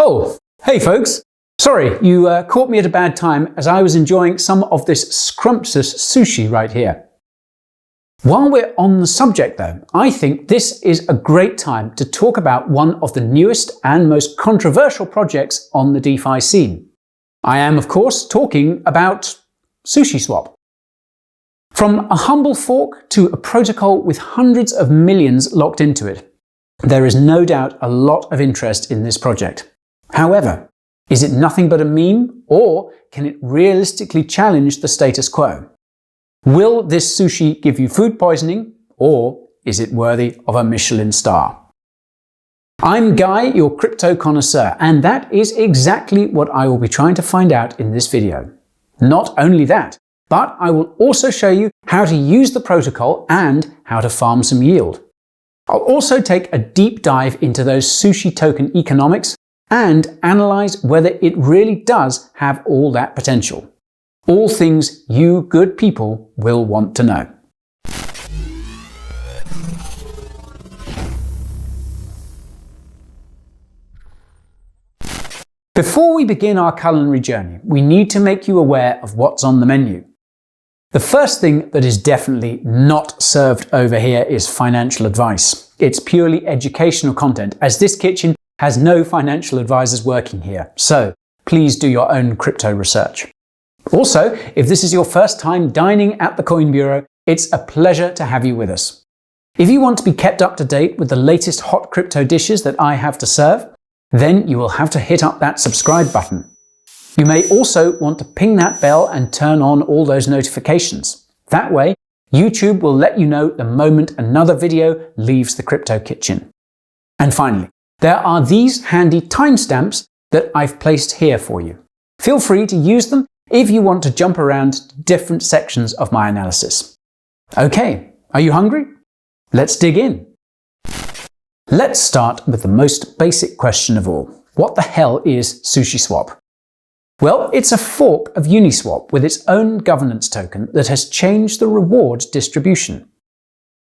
Oh, hey folks! Sorry, you caught me at a bad time as I was enjoying some of this scrumptious sushi right here. While we're on the subject though, I think this is a great time to talk about one of the newest and most controversial projects on the DeFi scene. I am, of course, talking about SushiSwap. From a humble fork to a protocol with hundreds of millions locked into it, there is no doubt a lot of interest in this project. However, is it nothing but a meme, or can it realistically challenge the status quo? Will this sushi give you food poisoning, or is it worthy of a Michelin star? I'm Guy, your crypto connoisseur, and that is exactly what I will be trying to find out in this video. Not only that, but I will also show you how to use the protocol and how to farm some yield. I'll also take a deep dive into those sushi token economics and analyze whether it really does have all that potential. All things you good people will want to know. Before we begin our culinary journey, we need to make you aware of what's on the menu. The first thing that is definitely not served over here is financial advice. It's purely educational content, as this kitchen has no financial advisors working here, so please do your own crypto research. Also, if this is your first time dining at the Coin Bureau, it's a pleasure to have you with us. If you want to be kept up to date with the latest hot crypto dishes that I have to serve, then you will have to hit up that subscribe button. You may also want to ping that bell and turn on all those notifications. That way, YouTube will let you know the moment another video leaves the crypto kitchen. And finally, there are these handy timestamps that I've placed here for you. Feel free to use them if you want to jump around to different sections of my analysis. Okay, are you hungry? Let's dig in. Let's start with the most basic question of all. What the hell is SushiSwap? Well, it's a fork of Uniswap with its own governance token that has changed the reward distribution.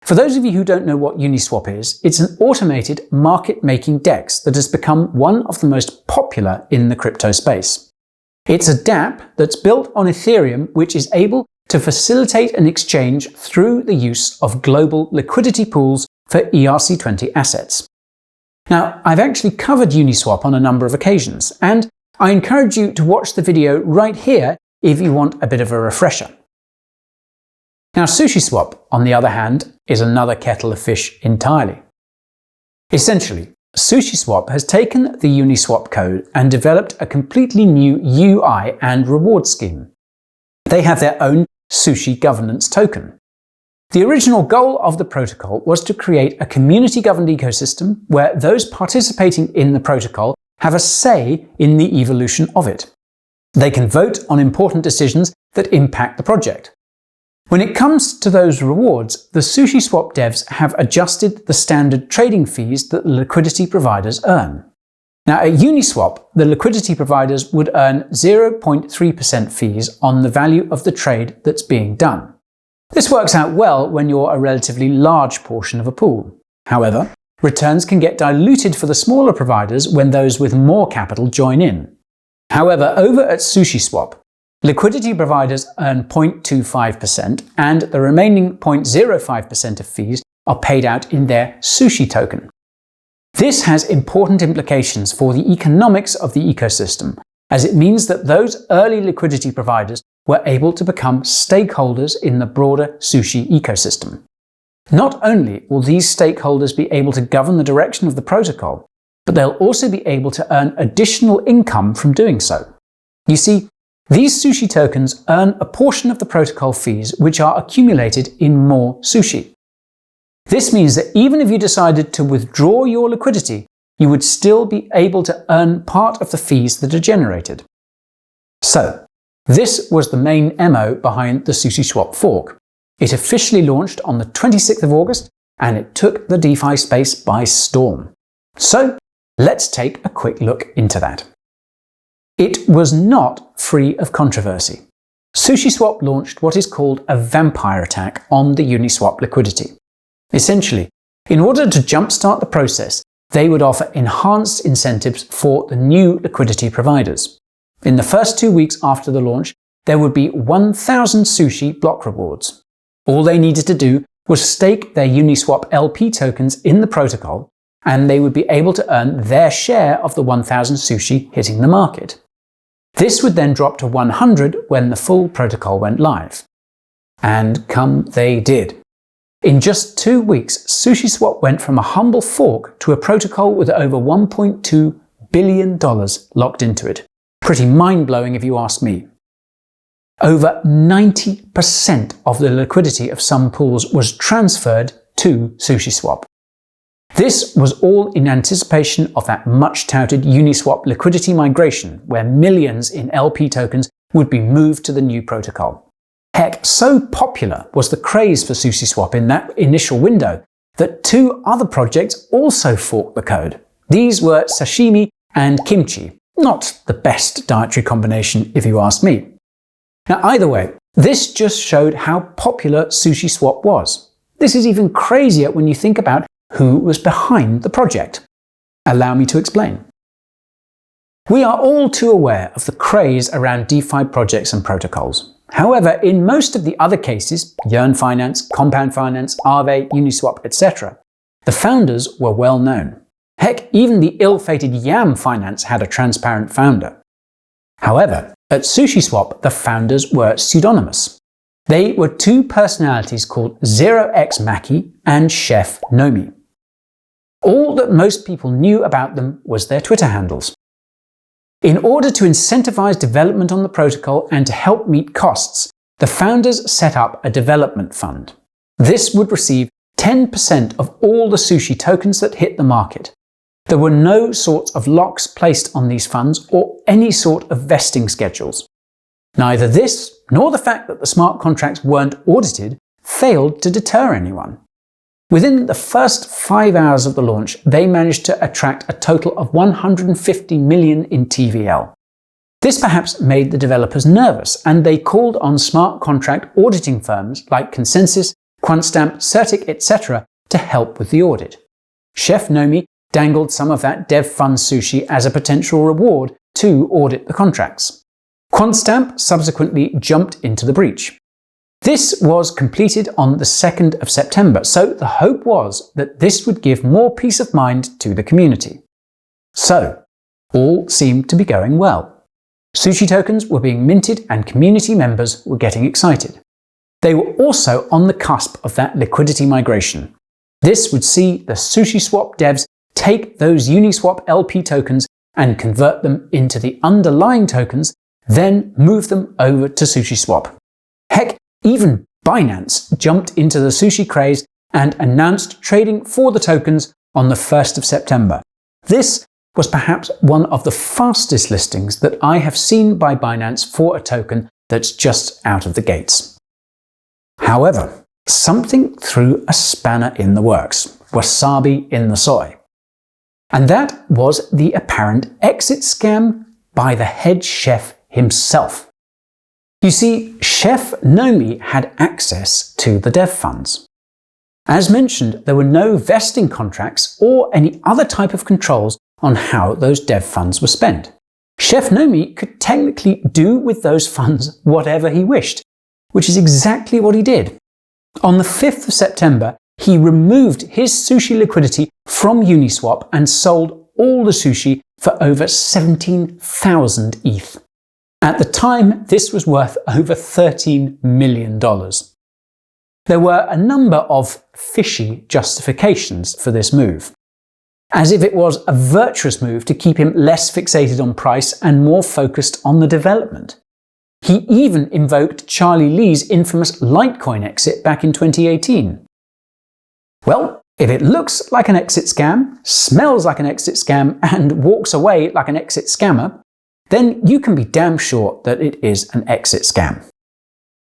For those of you who don't know what Uniswap is, it's an automated market-making DEX that has become one of the most popular in the crypto space. It's a dApp that's built on Ethereum, which is able to facilitate an exchange through the use of global liquidity pools for ERC20 assets. Now, I've actually covered Uniswap on a number of occasions, and I encourage you to watch the video right here if you want a bit of a refresher. Now, SushiSwap, on the other hand, is another kettle of fish entirely. Essentially, SushiSwap has taken the Uniswap code and developed a completely new UI and reward scheme. They have their own sushi governance token. The original goal of the protocol was to create a community-governed ecosystem where those participating in the protocol have a say in the evolution of it. They can vote on important decisions that impact the project. When it comes to those rewards, the SushiSwap devs have adjusted the standard trading fees that the liquidity providers earn. Now, at Uniswap, the liquidity providers would earn 0.3% fees on the value of the trade that's being done. This works out well when you're a relatively large portion of a pool. However, returns can get diluted for the smaller providers when those with more capital join in. However, over at SushiSwap, liquidity providers earn 0.25% and the remaining 0.05% of fees are paid out in their sushi token. This has important implications for the economics of the ecosystem, as it means that those early liquidity providers were able to become stakeholders in the broader sushi ecosystem. Not only will these stakeholders be able to govern the direction of the protocol, but they'll also be able to earn additional income from doing so. You see, these sushi tokens earn a portion of the protocol fees which are accumulated in more sushi. This means that even if you decided to withdraw your liquidity, you would still be able to earn part of the fees that are generated. So, this was the main MO behind the SushiSwap fork. It officially launched on the 26th of August, and it took the DeFi space by storm. So, let's take a quick look into that. It was not free of controversy. SushiSwap launched what is called a vampire attack on the Uniswap liquidity. Essentially, in order to jumpstart the process, they would offer enhanced incentives for the new liquidity providers. In the first 2 weeks after the launch, there would be 1,000 Sushi block rewards. All they needed to do was stake their Uniswap LP tokens in the protocol, and they would be able to earn their share of the 1,000 Sushi hitting the market. This would then drop to 100 when the full protocol went live. And come they did. In just 2 weeks, SushiSwap went from a humble fork to a protocol with over $1.2 billion locked into it. Pretty mind-blowing if you ask me. Over 90% of the liquidity of some pools was transferred to SushiSwap. This was all in anticipation of that much-touted Uniswap liquidity migration, where millions in LP tokens would be moved to the new protocol. Heck, so popular was the craze for SushiSwap in that initial window that 2 other projects also forked the code. These were sashimi and kimchi. Not the best dietary combination if you ask me. Now either way, this just showed how popular SushiSwap was. This is even crazier when you think about who was behind the project. Allow me to explain. We are all too aware of the craze around DeFi projects and protocols. However, in most of the other cases, Yearn Finance, Compound Finance, Aave, Uniswap, etc., the founders were well known. Heck, even the ill-fated Yam Finance had a transparent founder. However, at SushiSwap, the founders were pseudonymous. They were 2 personalities called 0x Maki and Chef Nomi. All that most people knew about them was their Twitter handles. In order to incentivize development on the protocol and to help meet costs, the founders set up a development fund. This would receive 10% of all the Sushi tokens that hit the market. There were no sorts of locks placed on these funds or any sort of vesting schedules. Neither this nor the fact that the smart contracts weren't audited failed to deter anyone. Within the first 5 hours of the launch, they managed to attract a total of 150 million in TVL. This perhaps made the developers nervous, and they called on smart contract auditing firms like Consensus, QuantStamp, Certic, etc. to help with the audit. Chef Nomi dangled some of that dev fund Sushi as a potential reward to audit the contracts. QuantStamp subsequently jumped into the breach. This was completed on the 2nd of September, so the hope was that this would give more peace of mind to the community. So, all seemed to be going well. Sushi tokens were being minted and community members were getting excited. They were also on the cusp of that liquidity migration. This would see the SushiSwap devs take those Uniswap LP tokens and convert them into the underlying tokens, then move them over to SushiSwap. Heck, even Binance jumped into the Sushi craze and announced trading for the tokens on the 1st of September. This was perhaps one of the fastest listings that I have seen by Binance for a token that's just out of the gates. However, something threw a spanner in the works, wasabi in the soy. And that was the apparent exit scam by the head chef himself. You see, Chef Nomi had access to the dev funds. As mentioned, there were no vesting contracts or any other type of controls on how those dev funds were spent. Chef Nomi could technically do with those funds whatever he wished, which is exactly what he did. On the 5th of September, he removed his Sushi liquidity from Uniswap and sold all the Sushi for over 17,000 ETH. At the time, this was worth over $13 million. There were a number of fishy justifications for this move, as if it was a virtuous move to keep him less fixated on price and more focused on the development. He even invoked Charlie Lee's infamous Litecoin exit back in 2018. Well, if it looks like an exit scam, smells like an exit scam, and walks away like an exit scammer, then you can be damn sure that it is an exit scam.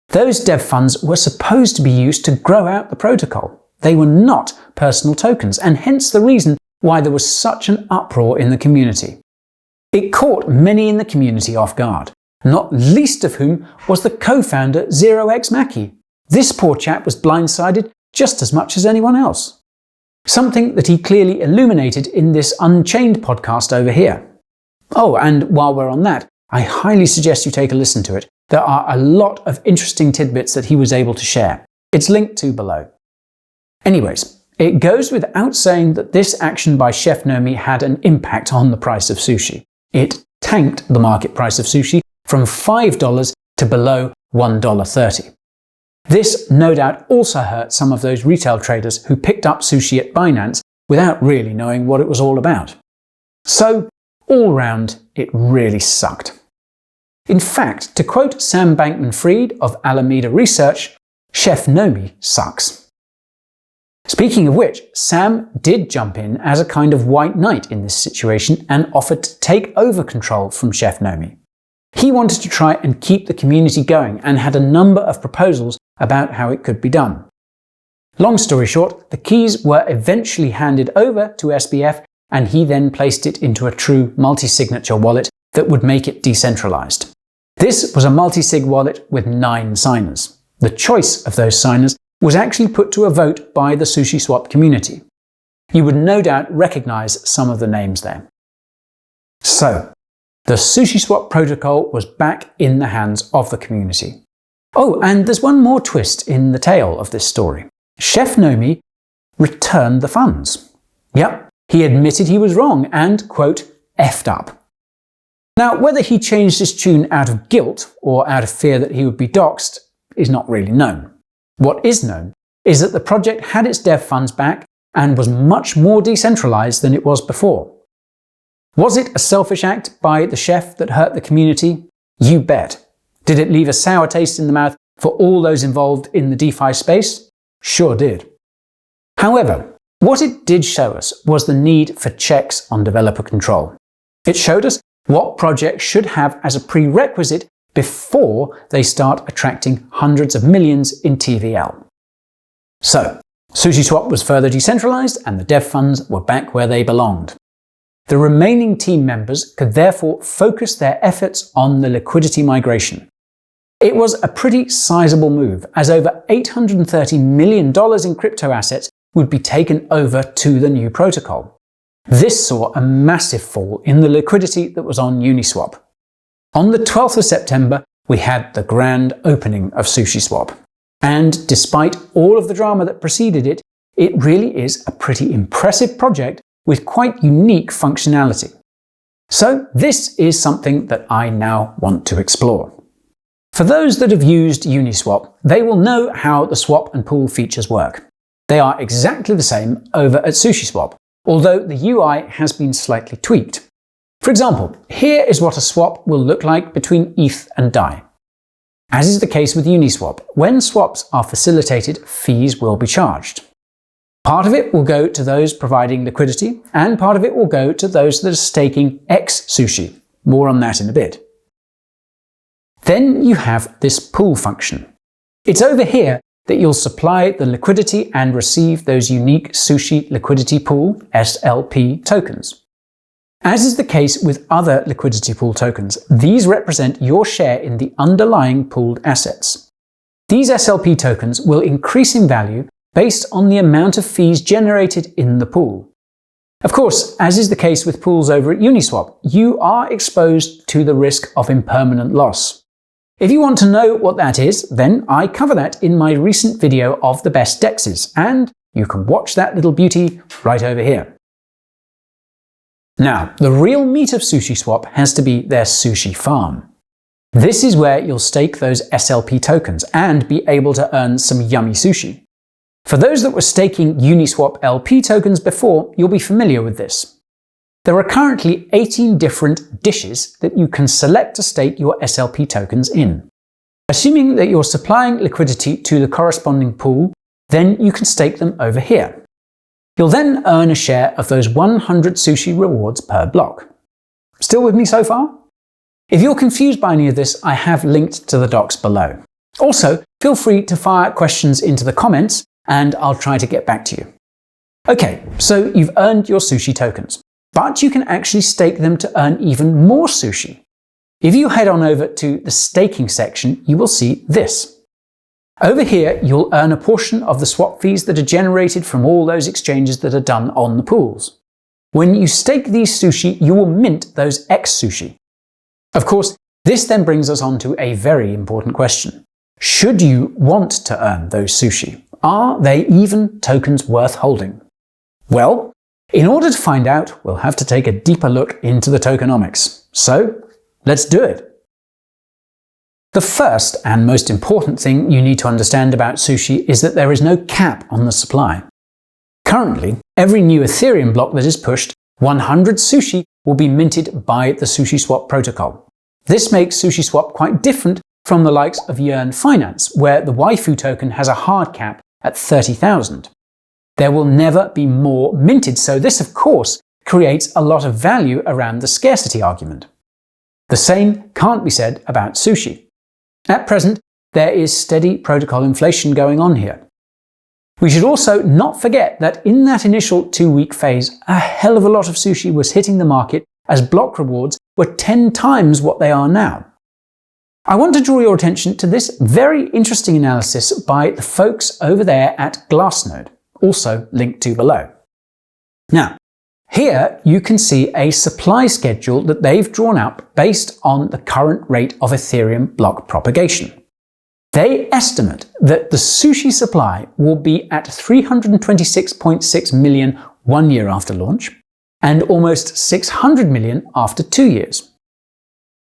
Those dev funds were supposed to be used to grow out the protocol. They were not personal tokens, and hence the reason why there was such an uproar in the community. It caught many in the community off guard, not least of whom was the co-founder 0x Maki. This poor chap was blindsided just as much as anyone else. something that he clearly illuminated in this Unchained podcast over here. Oh, and while we're on that, I highly suggest you take a listen to it. There are a lot of interesting tidbits that he was able to share. It's linked to below. Anyways, it goes without saying that this action by Chef Nomi had an impact on the price of sushi. It tanked the market price of sushi from $5 to below $1.30. This no doubt also hurt some of those retail traders who picked up sushi at Binance without really knowing what it was all about. So, all round, it really sucked. In fact, to quote Sam Bankman-Fried of Alameda Research, Chef Nomi sucks. Speaking of which, Sam did jump in as a kind of white knight in this situation and offered to take over control from Chef Nomi. He wanted to try and keep the community going and had a number of proposals about how it could be done. Long story short, the keys were eventually handed over to SBF and he then placed it into a true multi-signature wallet that would make it decentralized. This was a multi-sig wallet with 9 signers. The choice of those signers was actually put to a vote by the SushiSwap community. You would no doubt recognize some of the names there. So, the SushiSwap protocol was back in the hands of the community. Oh, and there's one more twist in the tale of this story. Chef Nomi returned the funds. Yep, he admitted he was wrong and, quote, effed up. Now, whether he changed his tune out of guilt or out of fear that he would be doxxed is not really known. What is known is that the project had its dev funds back and was much more decentralized than it was before. Was it a selfish act by the chef that hurt the community? You bet. Did it leave a sour taste in the mouth for all those involved in the DeFi space? Sure did. However, what it did show us was the need for checks on developer control. It showed us what projects should have as a prerequisite before they start attracting hundreds of millions in TVL. So, SushiSwap was further decentralized and the dev funds were back where they belonged. The remaining team members could therefore focus their efforts on the liquidity migration. It was a pretty sizable move, as over $830 million in crypto assets would be taken over to the new protocol. This saw a massive fall in the liquidity that was on Uniswap. On the 12th of September, we had the grand opening of SushiSwap. And despite all of the drama that preceded it, it really is a pretty impressive project with quite unique functionality. So this is something that I now want to explore. For those that have used Uniswap, they will know how the swap and pool features work. They are exactly the same over at SushiSwap, although the UI has been slightly tweaked. For example, here is what a swap will look like between ETH and DAI. As is the case with Uniswap, when swaps are facilitated, fees will be charged. Part of it will go to those providing liquidity, and part of it will go to those that are staking Sushi. More on that in a bit. Then you have this pool function. It's over here that you'll supply the liquidity and receive those unique Sushi Liquidity Pool (SLP) tokens. As is the case with other liquidity pool tokens, these represent your share in the underlying pooled assets. These SLP tokens will increase in value based on the amount of fees generated in the pool. Of course, as is the case with pools over at Uniswap, you are exposed to the risk of impermanent loss. If you want to know what that is, then I cover that in my recent video of the best dexes, and you can watch that little beauty right over here. Now, the real meat of SushiSwap has to be their sushi farm. This is where you'll stake those SLP tokens and be able to earn some yummy sushi. For those that were staking Uniswap LP tokens before, you'll be familiar with this. There are currently 18 different dishes that you can select to stake your SLP tokens in. Assuming that you're supplying liquidity to the corresponding pool, then you can stake them over here. You'll then earn a share of those 100 sushi rewards per block. Still with me so far? If you're confused by any of this, I have linked to the docs below. Also, feel free to fire questions into the comments and I'll try to get back to you. Okay, so you've earned your sushi tokens, but you can actually stake them to earn even more sushi. If you head on over to the staking section, you will see this. Over here, you'll earn a portion of the swap fees that are generated from all those exchanges that are done on the pools. When you stake these sushi, you will mint those X sushi. Of course, this then brings us on to a very important question. Should you want to earn those sushi? Are they even tokens worth holding? Well, in order to find out, we'll have to take a deeper look into the tokenomics. So, let's do it. The first and most important thing you need to understand about sushi is that there is no cap on the supply. Currently, every new Ethereum block that is pushed, 100 sushi will be minted by the SushiSwap protocol. This makes SushiSwap quite different from the likes of Yearn Finance, where the waifu token has a hard cap at 30,000. There will never be more minted, so this of course creates a lot of value around the scarcity argument. The same can't be said about sushi. At present, there is steady protocol inflation going on here. We should also not forget that in that initial 2-week phase, a hell of a lot of sushi was hitting the market as block rewards were 10 times what they are now. I want to draw your attention to this very interesting analysis by the folks over there at Glassnode, also linked to below. Now, here you can see a supply schedule that they've drawn up based on the current rate of Ethereum block propagation. They estimate that the sushi supply will be at 326.6 million 1 year after launch, and almost 600 million after 2 years.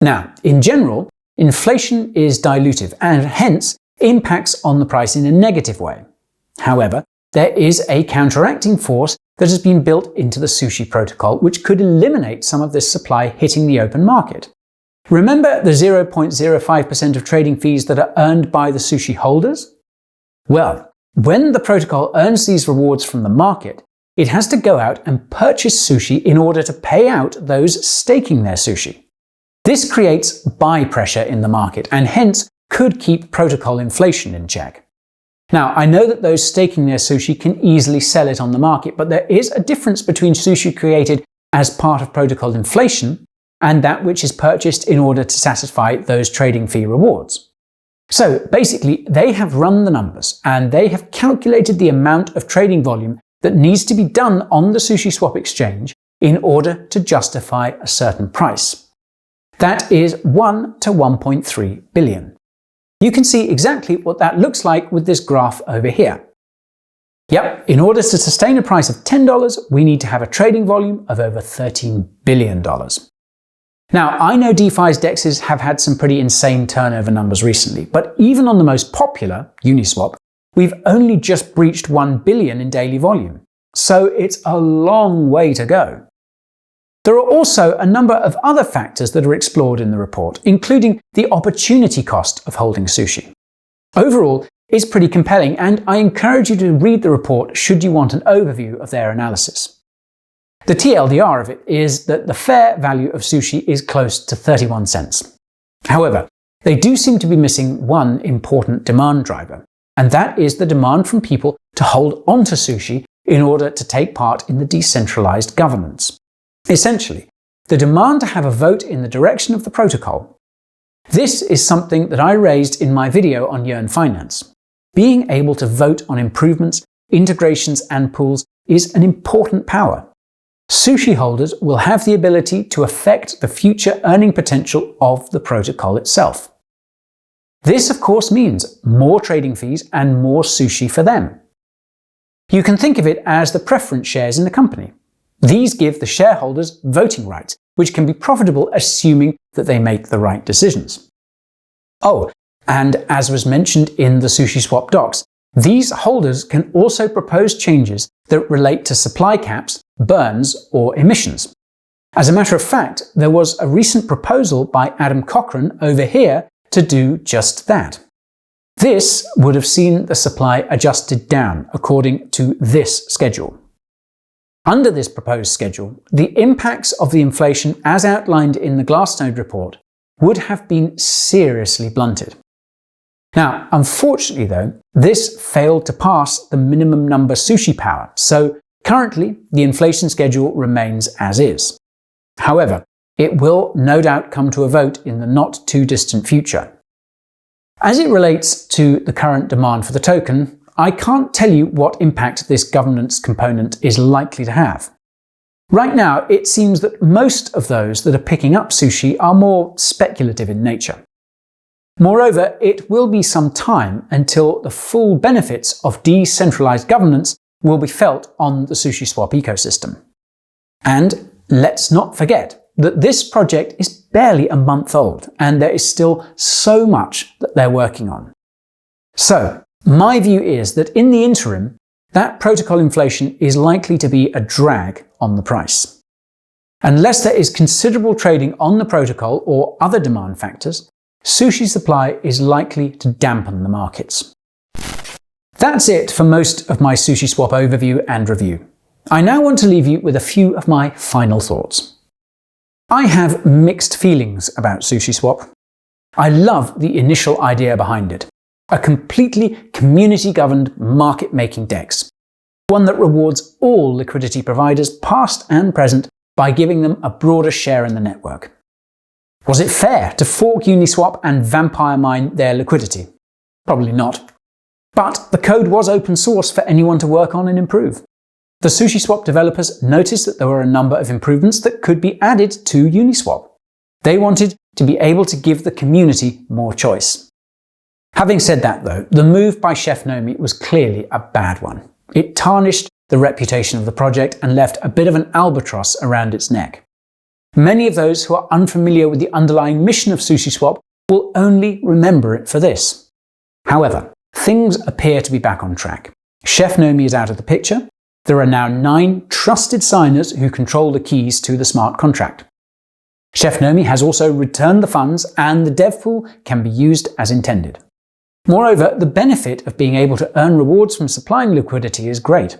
Now, in general, inflation is dilutive and hence impacts on the price in a negative way. However, there is a counteracting force that has been built into the sushi protocol which could eliminate some of this supply hitting the open market. Remember the 0.05% of trading fees that are earned by the sushi holders? Well, when the protocol earns these rewards from the market, it has to go out and purchase sushi in order to pay out those staking their sushi. This creates buy pressure in the market and hence could keep protocol inflation in check. Now, I know that those staking their sushi can easily sell it on the market, but there is a difference between sushi created as part of protocol inflation and that which is purchased in order to satisfy those trading fee rewards. So basically, they have run the numbers and they have calculated the amount of trading volume that needs to be done on the SushiSwap exchange in order to justify a certain price. That is 1 to 1.3 billion. You can see exactly what that looks like with this graph over here. Yep, in order to sustain a price of $10, we need to have a trading volume of over $13 billion. Now, I know DeFi's dexes have had some pretty insane turnover numbers recently, but even on the most popular, Uniswap, we've only just breached 1 billion in daily volume. So it's a long way to go. There are also a number of other factors that are explored in the report, including the opportunity cost of holding sushi. Overall, it's pretty compelling, and I encourage you to read the report should you want an overview of their analysis. The TLDR of it is that the fair value of sushi is close to 31 cents. However, they do seem to be missing one important demand driver, and that is the demand from people to hold onto sushi in order to take part in the decentralized governance. Essentially, the demand to have a vote in the direction of the protocol. This is something that I raised in my video on Yearn Finance. Being able to vote on improvements, integrations and pools is an important power. Sushi holders will have the ability to affect the future earning potential of the protocol itself. This of course means more trading fees and more sushi for them. You can think of it as the preference shares in the company. These give the shareholders voting rights, which can be profitable assuming that they make the right decisions. Oh, and as was mentioned in the SushiSwap docs, these holders can also propose changes that relate to supply caps, burns, or emissions. As a matter of fact, there was a recent proposal by Adam Cochran over here to do just that. This would have seen the supply adjusted down according to this schedule. Under this proposed schedule, the impacts of the inflation as outlined in the Glassnode report would have been seriously blunted. Now, unfortunately though, this failed to pass the minimum number sushi power, so currently the inflation schedule remains as is. However, it will no doubt come to a vote in the not too distant future. As it relates to the current demand for the token, I can't tell you what impact this governance component is likely to have. Right now, it seems that most of those that are picking up Sushi are more speculative in nature. Moreover, it will be some time until the full benefits of decentralized governance will be felt on the SushiSwap ecosystem. And let's not forget that this project is barely a month old, and there is still so much that they're working on. So, my view is that in the interim, that protocol inflation is likely to be a drag on the price. Unless there is considerable trading on the protocol or other demand factors, Sushi supply is likely to dampen the markets. That's it for most of my SushiSwap overview and review. I now want to leave you with a few of my final thoughts. I have mixed feelings about SushiSwap. I love the initial idea behind it. A completely community-governed market-making DEX. One that rewards all liquidity providers, past and present, by giving them a broader share in the network. Was it fair to fork Uniswap and vampire mine their liquidity? Probably not. But the code was open source for anyone to work on and improve. The SushiSwap developers noticed that there were a number of improvements that could be added to Uniswap. They wanted to be able to give the community more choice. Having said that though, the move by Chef Nomi was clearly a bad one. It tarnished the reputation of the project and left a bit of an albatross around its neck. Many of those who are unfamiliar with the underlying mission of SushiSwap will only remember it for this. However, things appear to be back on track. Chef Nomi is out of the picture. There are now 9 trusted signers who control the keys to the smart contract. Chef Nomi has also returned the funds and the dev pool can be used as intended. Moreover, the benefit of being able to earn rewards from supplying liquidity is great.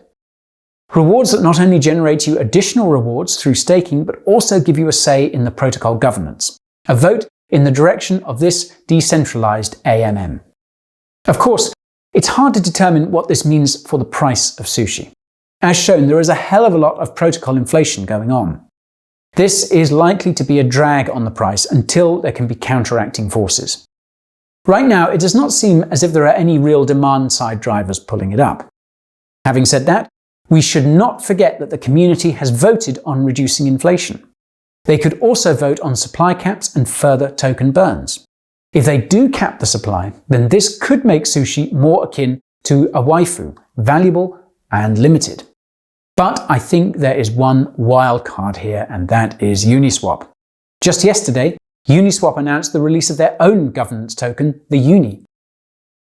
Rewards that not only generate you additional rewards through staking, but also give you a say in the protocol governance, a vote in the direction of this decentralized AMM. Of course, it's hard to determine what this means for the price of Sushi. As shown, there is a hell of a lot of protocol inflation going on. This is likely to be a drag on the price until there can be counteracting forces. Right now, it does not seem as if there are any real demand-side drivers pulling it up. Having said that, we should not forget that the community has voted on reducing inflation. They could also vote on supply caps and further token burns. If they do cap the supply, then this could make Sushi more akin to a waifu, valuable and limited. But I think there is one wild card here, and that is Uniswap. Just yesterday, Uniswap announced the release of their own governance token, the Uni.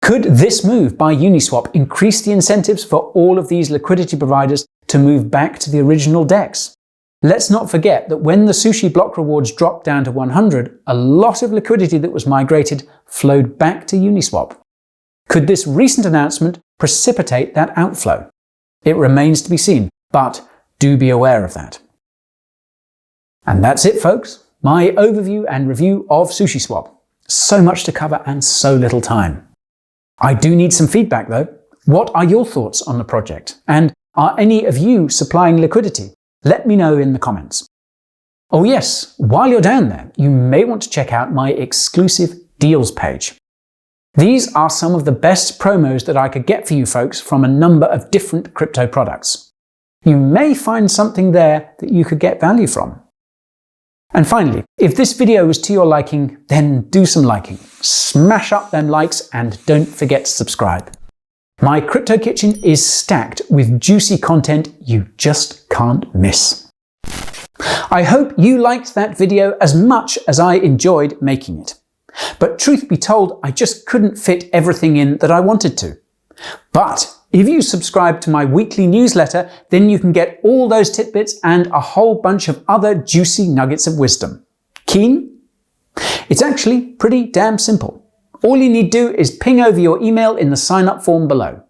Could this move by Uniswap increase the incentives for all of these liquidity providers to move back to the original DEX? Let's not forget that when the Sushi block rewards dropped down to 100, a lot of liquidity that was migrated flowed back to Uniswap. Could this recent announcement precipitate that outflow? It remains to be seen, but do be aware of that. And that's it, folks. My overview and review of SushiSwap. So much to cover and so little time. I do need some feedback though. What are your thoughts on the project? And are any of you supplying liquidity? Let me know in the comments. Oh yes, while you're down there, you may want to check out my exclusive deals page. These are some of the best promos that I could get for you folks from a number of different crypto products. You may find something there that you could get value from. And finally, if this video was to your liking, then do some liking. Smash up them likes and don't forget to subscribe. My crypto kitchen is stacked with juicy content you just can't miss. I hope you liked that video as much as I enjoyed making it. But truth be told, I just couldn't fit everything in that I wanted to. But if you subscribe to my weekly newsletter, then you can get all those tidbits and a whole bunch of other juicy nuggets of wisdom. Keen? It's actually pretty damn simple. All you need to do is ping over your email in the sign-up form below.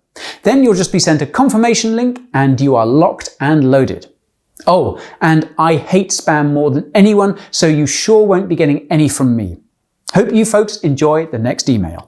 Then you'll just be sent a confirmation link and you are locked and loaded. Oh, and I hate spam more than anyone, so you sure won't be getting any from me. Hope you folks enjoy the next email.